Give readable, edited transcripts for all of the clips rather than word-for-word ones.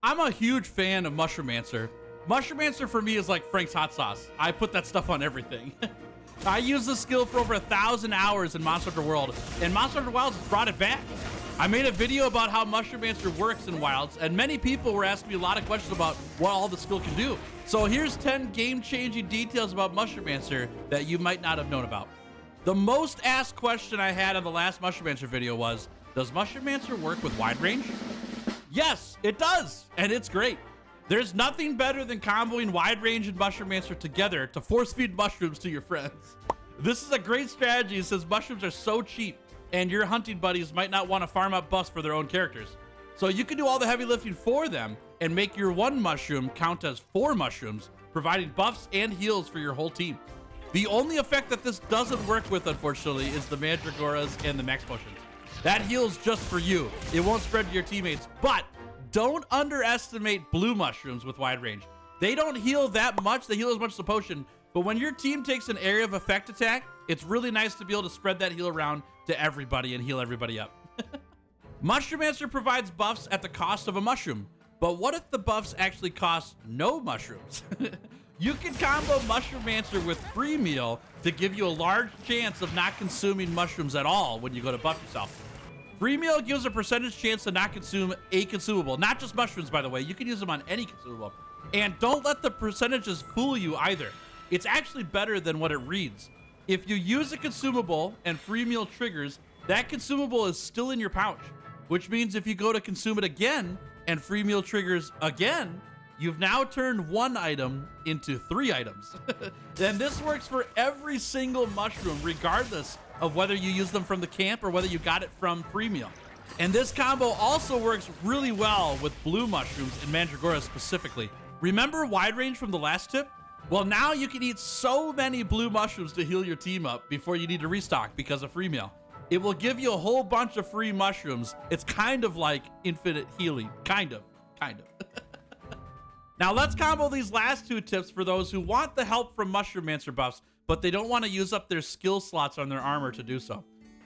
I'm a huge fan of Mushroomancer. Mushroomancer for me is like Frank's hot sauce. I put that stuff on everything. I used this skill for over 1,000 hours in Monster Hunter World, and Monster Hunter Wilds has brought it back. I made a video about how Mushroomancer works in Wilds, and many people were asking me a lot of questions about what all the skill can do. So here's 10 game-changing details about Mushroomancer that you might not have known about. The most asked question I had on the last Mushroomancer video was, does Mushroomancer work with wide range? Yes, it does, and it's great. There's nothing better than comboing wide range and Mushroomancer together to force feed mushrooms to your friends. This is a great strategy since mushrooms are so cheap and your hunting buddies might not want to farm up buffs for their own characters. So you can do all the heavy lifting for them and make your one mushroom count as 4 mushrooms, providing buffs and heals for your whole team. The only effect that this doesn't work with, unfortunately, is the Mandragoras and the Max Potions. That heals just for you. It won't spread to your teammates, but don't underestimate blue mushrooms with wide range. They don't heal that much. They heal as much as a potion, but when your team takes an area of effect attack, it's really nice to be able to spread that heal around to everybody and heal everybody up. Mushroomancer provides buffs at the cost of a mushroom, but what if the buffs actually cost no mushrooms? You can combo Mushroomancer with free meal to give you a large chance of not consuming mushrooms at all when you go to buff yourself. Free meal gives a percentage chance to not consume a consumable, not just mushrooms, by the way. You can use them on any consumable. And don't let the percentages fool you either. It's actually better than what it reads. If you use a consumable and free meal triggers, that consumable is still in your pouch, which means if you go to consume it again and free meal triggers again, you've now turned 1 item into 3 items. And this works for every single mushroom, regardless of whether you use them from the camp or whether you got it from free meal. And this combo also works really well with blue mushrooms and Mandragora specifically. Remember wide range from the last tip? Well, now you can eat so many blue mushrooms to heal your team up before you need to restock because of free meal. It will give you a whole bunch of free mushrooms. It's kind of like infinite healing. Kind of. Now let's combo these last 2 tips for those who want the help from Mushroomancer buffs, but they don't want to use up their skill slots on their armor to do so.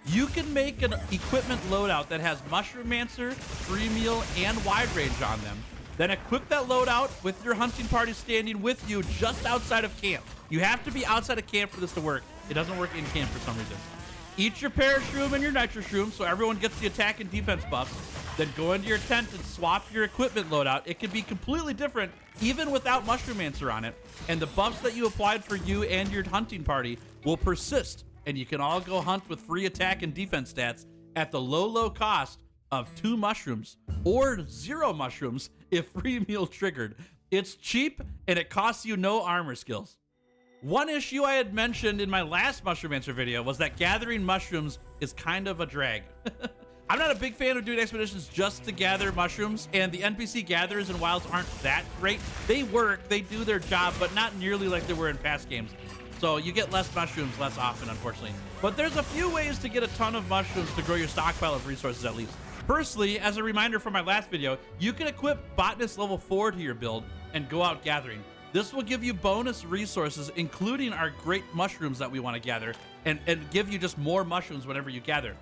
You can make an equipment loadout that has Mushroomancer, free meal, and wide range on them. Then equip that loadout with your hunting party standing with you just outside of camp. You have to be outside of camp for this to work. It doesn't work in camp for some reason. Eat your Parashroom and your Nitro Shroom so everyone gets the attack and defense buffs. Then go into your tent and swap your equipment loadout. It can be completely different even without Mushroomancer on it. And the buffs that you applied for you and your hunting party will persist. And you can all go hunt with free attack and defense stats at the low cost of 2 mushrooms or 0 mushrooms if free meal triggered. It's cheap and it costs you no armor skills. One issue I had mentioned in my last Mushroomancer video was that gathering mushrooms is kind of a drag. I'm not a big fan of doing expeditions just to gather mushrooms, and the NPC gatherers in Wilds aren't that great. They work, they do their job, but not nearly like they were in past games. So you get less mushrooms less often, unfortunately. But there's a few ways to get a ton of mushrooms to grow your stockpile of resources at least. Firstly, as a reminder from my last video, you can equip Botanist level 4 to your build and go out gathering. This will give you bonus resources, including our great mushrooms that we want to gather, and give you just more mushrooms whenever you gather.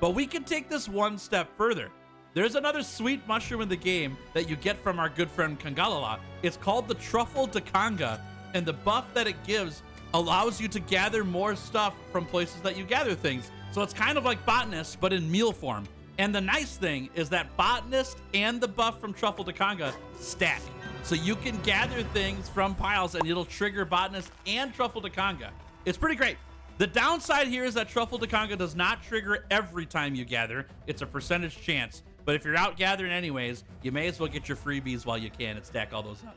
But we can take this one step further. There's another sweet mushroom in the game that you get from our good friend Kangalala. It's called the Truffle Dakanga, and the buff that it gives allows you to gather more stuff from places that you gather things. So it's kind of like Botanist, but in meal form. And the nice thing is that Botanist and the buff from Truffle Dakanga stack. So you can gather things from piles and it'll trigger Botanist and Truffle Dakanga. It's pretty great. The downside here is that Truffle Dakanga does not trigger every time you gather. It's a percentage chance. But if you're out gathering anyways, you may as well get your freebies while you can and stack all those up.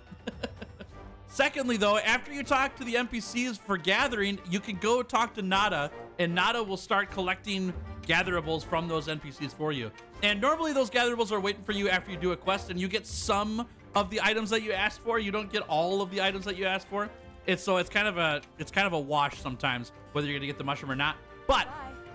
Secondly, though, after you talk to the NPCs for gathering, you can go talk to Nada, and Nada will start collecting gatherables from those NPCs for you. And normally those gatherables are waiting for you after you do a quest, and you get some of the items that you asked for. You don't get all of the items that you asked for. It's kind of a wash sometimes whether you're gonna get the mushroom or not. But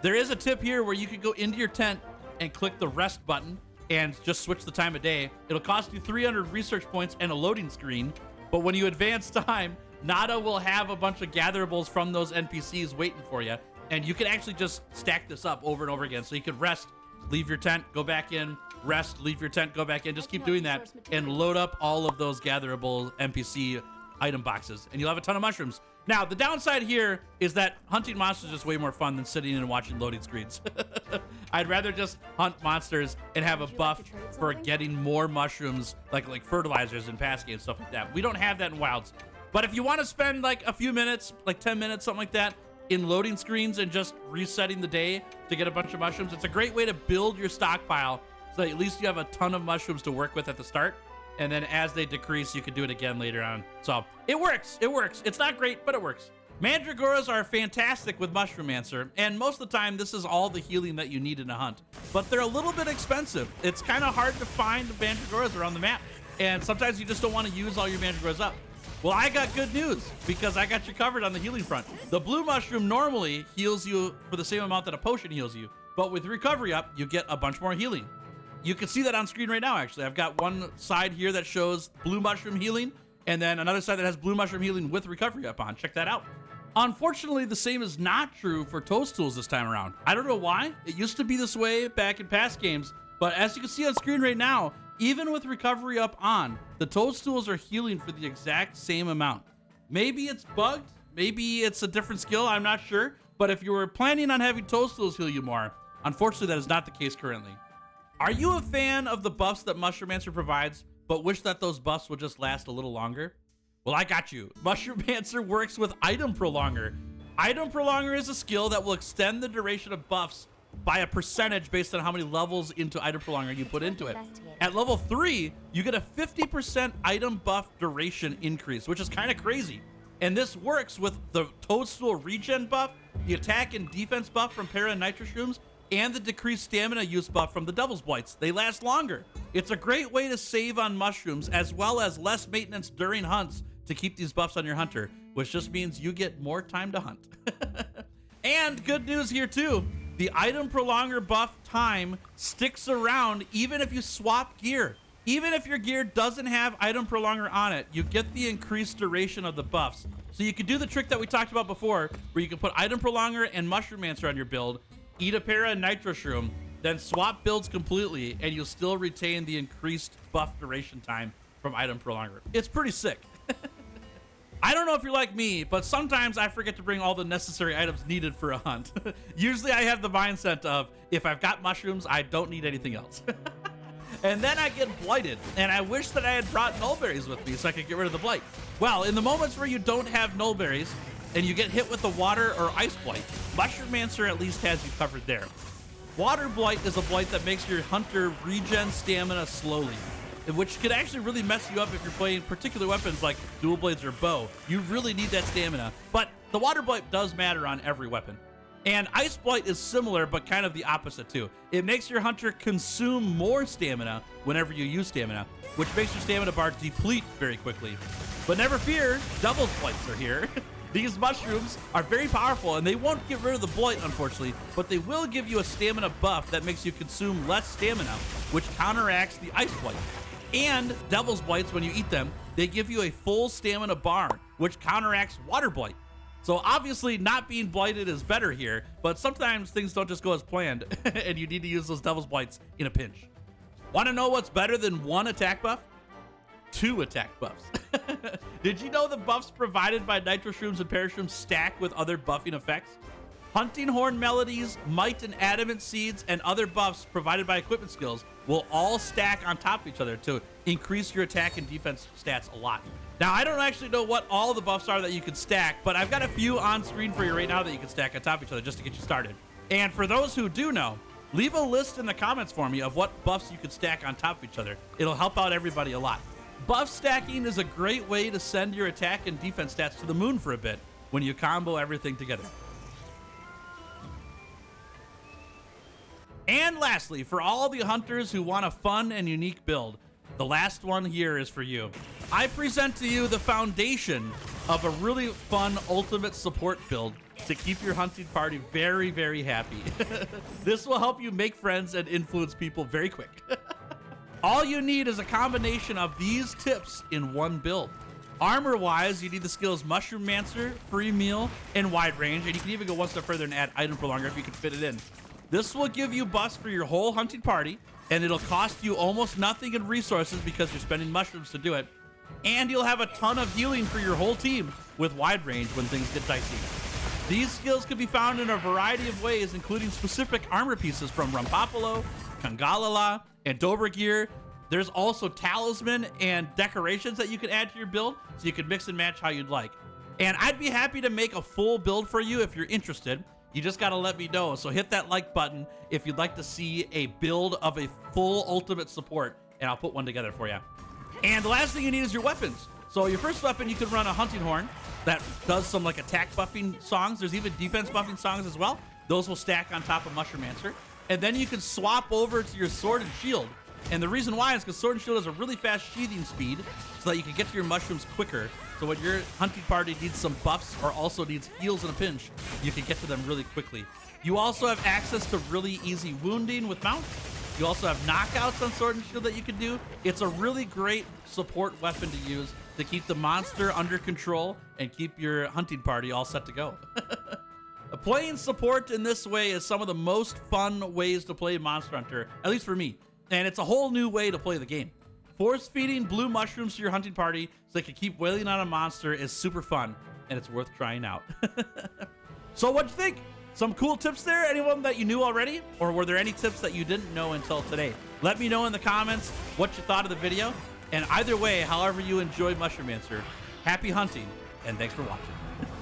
there is a tip here where you can go into your tent and click the rest button and just switch the time of day. It'll cost you 300 research points and a loading screen. But when you advance time, Nada will have a bunch of gatherables from those NPCs waiting for you. And you can actually just stack this up over and over again. So you could rest, leave your tent, go back in, rest, leave your tent, go back in. Just keep doing that and load up all of those gatherable NPC item boxes, and you'll have a ton of mushrooms. Now, the downside here is that hunting monsters is way more fun than sitting and watching loading screens. I'd rather just hunt monsters and have a buff for getting more mushrooms, like fertilizers in past games, stuff like that. We don't have that in Wilds. But if you want to spend like a few minutes, like 10 minutes, something like that, in loading screens and just resetting the day to get a bunch of mushrooms, it's a great way to build your stockpile so that at least you have a ton of mushrooms to work with at the start. And then as they decrease, you can do it again later on. So it works. It works. It's not great, but it works. Mandragoras are fantastic with Mushroomancer, and most of the time, this is all the healing that you need in a hunt. But they're a little bit expensive. It's kind of hard to find Mandragoras around the map, and sometimes you just don't want to use all your Mandragoras up. Well, I got good news, because I got you covered on the healing front. The blue mushroom normally heals you for the same amount that a potion heals you, but with recovery up, you get a bunch more healing. You can see that on screen right now, actually. I've got one side here that shows blue mushroom healing, and then another side that has blue mushroom healing with recovery up on. Check that out. Unfortunately, the same is not true for toadstools this time around. I don't know why. It used to be this way back in past games, but as you can see on screen right now, even with recovery up on, the toadstools are healing for the exact same amount. Maybe it's bugged, maybe it's a different skill, I'm not sure. But if you were planning on having toadstools heal you more, unfortunately that is not the case currently. Are you a fan of the buffs that Mushroomancer provides, but wish that those buffs would just last a little longer? Well, I got you. Mushroomancer works with Item Prolonger. Item Prolonger is a skill that will extend the duration of buffs by a percentage based on how many levels into Item Prolonger you put into it. At level 3, you get a 50% item buff duration increase, which is kind of crazy. And this works with the Toadstool regen buff, the attack and defense buff from Para and Nitro Shrooms, and the decreased stamina use buff from the Devil's Blights. They last longer. It's a great way to save on mushrooms, as well as less maintenance during hunts to keep these buffs on your hunter, which just means you get more time to hunt. And good news here too, the Item Prolonger buff time sticks around even if you swap gear. Even if your gear doesn't have Item Prolonger on it, you get the increased duration of the buffs. So you can do the trick that we talked about before, where you can put Item Prolonger and Mushroomancer on your build, eat a Para and Nitro Shroom, then swap builds completely, and you'll still retain the increased buff duration time from Item Prolonger. It's pretty sick. I don't know if you're like me, but sometimes I forget to bring all the necessary items needed for a hunt. Usually I have the mindset of, if I've got mushrooms, I don't need anything else. And then I get blighted, and I wish that I had brought nullberries with me so I could get rid of the blight. Well, in the moments where you don't have nullberries, and you get hit with the water or ice blight, Mushroomancer at least has you covered there. Water blight is a blight that makes your hunter regen stamina slowly, which could actually really mess you up if you're playing particular weapons like dual blades or bow. You really need that stamina, but the water blight does matter on every weapon. And ice blight is similar, but kind of the opposite too. It makes your hunter consume more stamina whenever you use stamina, which makes your stamina bar deplete very quickly. But never fear, Devil's Blights are here. These mushrooms are very powerful, and they won't get rid of the blight, unfortunately, but they will give you a stamina buff that makes you consume less stamina, which counteracts the ice blight. And Devil's Blights, when you eat them, they give you a full stamina bar, which counteracts water blight. So obviously not being blighted is better here, but sometimes things don't just go as planned, and you need to use those Devil's Blights in a pinch. Want to know what's better than one attack buff? 2 attack buffs. Did you know the buffs provided by Nitro Shrooms and Parashrooms stack with other buffing effects? Hunting Horn Melodies, Might and Adamant Seeds, and other buffs provided by equipment skills will all stack on top of each other to increase your attack and defense stats a lot. Now, I don't actually know what all the buffs are that you can stack, but I've got a few on screen for you right now that you can stack on top of each other just to get you started. And for those who do know, leave a list in the comments for me of what buffs you could stack on top of each other. It'll help out everybody a lot. Buff stacking is a great way to send your attack and defense stats to the moon for a bit when you combo everything together. And lastly, for all the hunters who want a fun and unique build, the last one here is for you. I present to you the foundation of a really fun ultimate support build to keep your hunting party very, very happy. This will help you make friends and influence people very quick. All you need is a combination of these tips in one build. Armor-wise, you need the skills Mushroomancer, Free Meal, and Wide Range, and you can even go one step further and add Item Prolonger if you can fit it in. This will give you buffs for your whole hunting party, and it'll cost you almost nothing in resources because you're spending mushrooms to do it. And you'll have a ton of healing for your whole team with wide range when things get dicey. These skills can be found in a variety of ways, including specific armor pieces from Rampapolo, Kangalala, and Dobra gear. There's also talisman and decorations that you can add to your build, so you can mix and match how you'd like. And I'd be happy to make a full build for you if you're interested. You just gotta let me know. So hit that like button if you'd like to see a build of a full ultimate support, and I'll put one together for you. And the last thing you need is your weapons. So your first weapon, you can run a hunting horn that does some like attack buffing songs. There's even defense buffing songs as well. Those will stack on top of Mushroomancer. And then you can swap over to your sword and shield. And the reason why is because sword and shield has a really fast sheathing speed so that you can get to your mushrooms quicker. So when your hunting party needs some buffs or also needs heals in a pinch, you can get to them really quickly. You also have access to really easy wounding with mount. You also have knockouts on sword and shield that you can do. It's a really great support weapon to use to keep the monster under control and keep your hunting party all set to go. Playing support in this way is some of the most fun ways to play Monster Hunter, at least for me. And it's a whole new way to play the game. Force feeding blue mushrooms to your hunting party so they can keep wailing on a monster is super fun, and it's worth trying out. So what'd you think? Some cool tips there? Anyone that you knew already? Or were there any tips that you didn't know until today? Let me know in the comments what you thought of the video. And either way, however you enjoyed Mushroomancer, happy hunting, and thanks for watching.